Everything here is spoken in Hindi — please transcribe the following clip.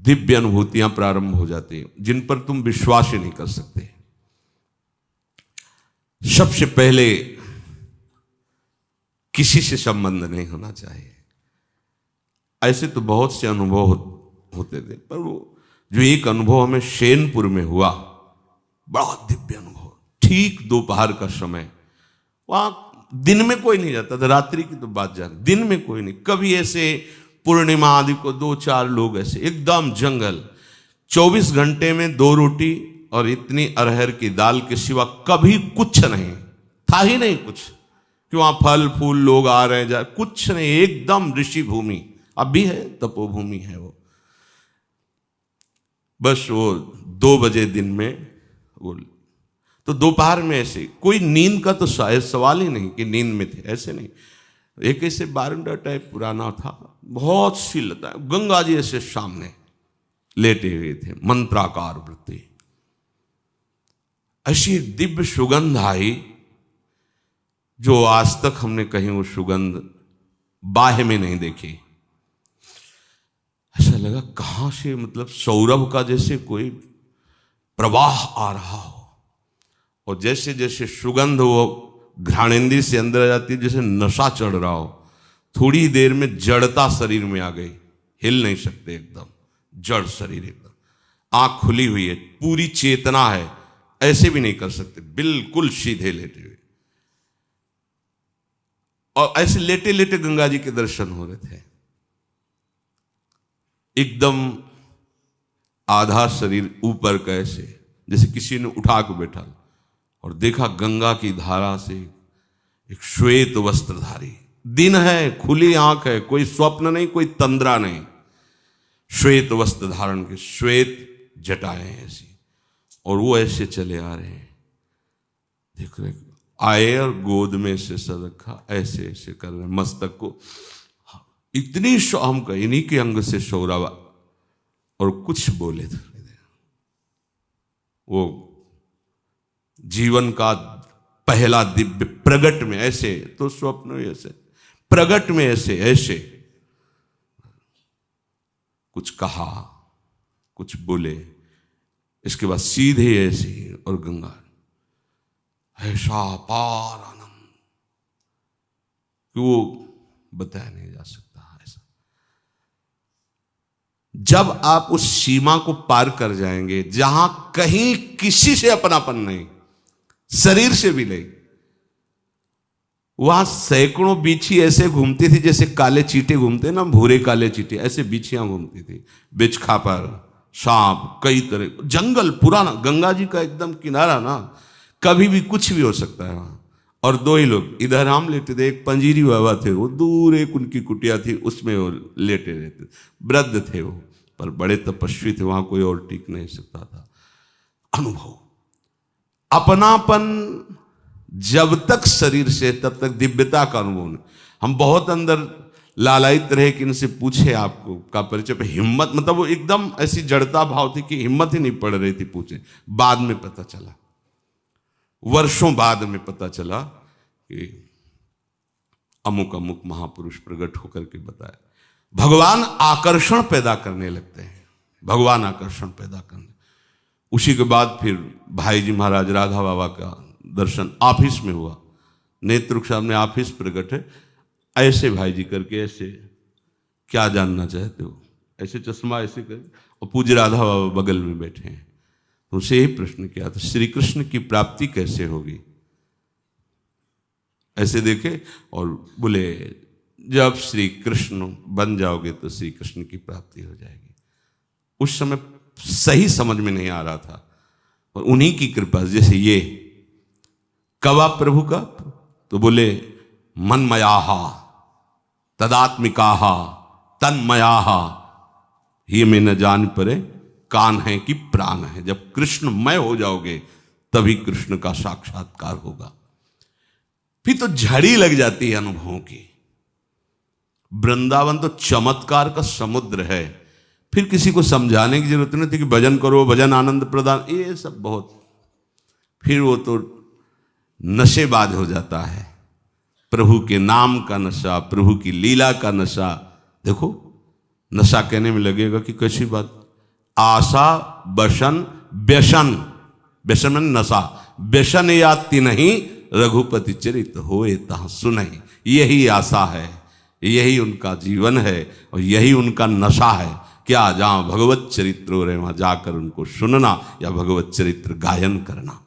दिव्य अनुभूतियां प्रारंभ हो जाती हैं जिन पर तुम विश्वास ही नहीं कर सकते। सबसे पहले किसी से संबंध नहीं होना चाहिए। ऐसे तो बहुत से अनुभव होते थे, पर वो जो एक अनुभव हमें शैनपुर में हुआ, बड़ा दिव्य अनुभव। ठीक दोपहर का समय, वहां दिन में कोई नहीं जाता था, रात्रि की तो बात जान, दिन में कोई नहीं। कभी ऐसे पूर्णिमा आदि को 2-4 लोग ऐसे, एकदम जंगल, 24 घंटे में 2 रोटी और इतनी अरहर की दाल के सिवा कभी कुछ नहीं था, ही नहीं कुछ कि वहां फल फूल लोग आ रहे जा, कुछ नहीं, एकदम ऋषि भूमि। अब भी है, तपोभूमि है वो। बस वो 2 बजे दिन में वो, तो दोपहर में ऐसे कोई नींद का तो शायद सवाल ही नहीं कि नींद में थे, ऐसे नहीं। एक ऐसे बारंडा टाइप पुराना था, बहुत सी लता, गंगा जी ऐसे सामने लेटे हुए थे, मंत्राकार वृत्ति। ऐसी एक दिव्य सुगंध आई जो आज तक हमने कहीं वो सुगंध बाह्य में नहीं देखी। ऐसा लगा कहां से, मतलब सौरभ का जैसे कोई प्रवाह आ रहा हो, और जैसे जैसे सुगंध वो घ्राणेंद्रिय से अंदर आ जाती है, जैसे नशा चढ़ रहा हो। थोड़ी देर में जड़ता शरीर में आ गई, हिल नहीं सकते, एकदम जड़ शरीर, एकदम आंख खुली हुई है, पूरी चेतना है, ऐसे भी नहीं कर सकते, बिल्कुल सीधे लेटे हुए। और ऐसे लेटे लेटे गंगा जी के दर्शन हो रहे थे। एकदम आधा शरीर ऊपर का, ऐसे जैसे किसी ने उठा के बैठा, और देखा गंगा की धारा से एक श्वेत वस्त्रधारी, दिन है, खुली आंख है, कोई स्वप्न नहीं, कोई तंद्रा नहीं, श्वेत वस्त्र धारण के, श्वेत जटाएं ऐसी, और वो ऐसे चले आ रहे हैं। देख रहे आए और गोद में से सर रखा, ऐसे ऐसे कर रहे, मस्तक को इतनी हम का इन्हीं के अंग से सौरवा, और कुछ बोले थे वो जीवन का पहला दिव्य प्रगट में, ऐसे तो स्वप्न में ऐसे, प्रगट में ऐसे ऐसे कुछ कहा, कुछ बोले, इसके बाद सीधे ऐसे, और गंगा ऐसा पार आनंद कि वो बताया नहीं जा सकता। ऐसा जब आप उस सीमा को पार कर जाएंगे जहां कहीं किसी से अपनापन नहीं, शरीर से भी नहीं, वहां सैकड़ों बिच्छी ऐसे घूमती थी जैसे काले चींटे घूमते ना, भूरे काले चींटे, ऐसे बिच्छियां घूमती थी, बिच्छखापर, सांप, कई तरह, जंगल पुराना, गंगा जी का एकदम किनारा ना, कभी भी कुछ भी हो सकता है वहां। और 2 ही लोग, इधर हम लेटे थे, एक पंजीरी बाबा थे, वो दूर एक उनकी कुटिया थी, उसमें वो लेटे रहते, वृद्ध थे वो, पर बड़े तपस्वी थे, वहां कोई और टिक नहीं सकता था। अनुभव, अपनापन जब तक शरीर से, तब तक दिव्यता का अनुभव नहीं। हम बहुत अंदर लालायित रहे कि इनसे पूछे आपको का परिचय पे, हिम्मत, मतलब वो एकदम ऐसी जड़ता भाव थी कि हिम्मत ही नहीं पड़ रही थी पूछे। बाद में पता चला, वर्षों बाद में पता चला कि अमुक अमुक महापुरुष प्रकट होकर के बताया। भगवान आकर्षण पैदा करने लगते हैं, भगवान आकर्षण पैदा करने। उसी के बाद फिर भाई जी महाराज राधा बाबा का दर्शन ऑफिस में हुआ, नेतृक साहब ने ऑफिस प्रकट है, ऐसे भाई जी करके, ऐसे क्या जानना चाहते हो, ऐसे चश्मा ऐसे कर, और पूज्य राधा बाबा बगल में बैठे हैं। तो उसे यही प्रश्न किया था, श्री कृष्ण की प्राप्ति कैसे होगी? ऐसे देखे और बोले, जब श्री कृष्ण बन जाओगे तो श्री कृष्ण की प्राप्ति हो जाएगी। उस समय सही समझ में नहीं आ रहा था, और उन्हीं की कृपा, जैसे ये कब आप प्रभु का, तो बोले मनमयाहा तदात्मिकाहा तन्मयाहा, ये में न जान परे कान है कि प्राण है। जब कृष्णमय हो जाओगे तभी कृष्ण का साक्षात्कार होगा। फिर तो झड़ी लग जाती है अनुभवों की। वृंदावन तो चमत्कार का समुद्र है, फिर किसी को समझाने की जरूरत नहीं थी कि भजन करो, भजन आनंद प्रदान, ये सब बहुत, फिर वो तो नशेबाज हो जाता है। प्रभु के नाम का नशा, प्रभु की लीला का नशा। देखो, नशा कहने में लगेगा कि कैसी बात, आशा बसन व्यसन, व्यसन में नशा, व्यसन या तिन्हीं रघुपति चरित होए तहाँ सुनहि। यही आशा है, यही उनका जीवन है और यही उनका नशा है। क्या जहाँ भगवत चरित्र हो रहे वहाँ जाकर उनको सुनना या भगवत चरित्र गायन करना।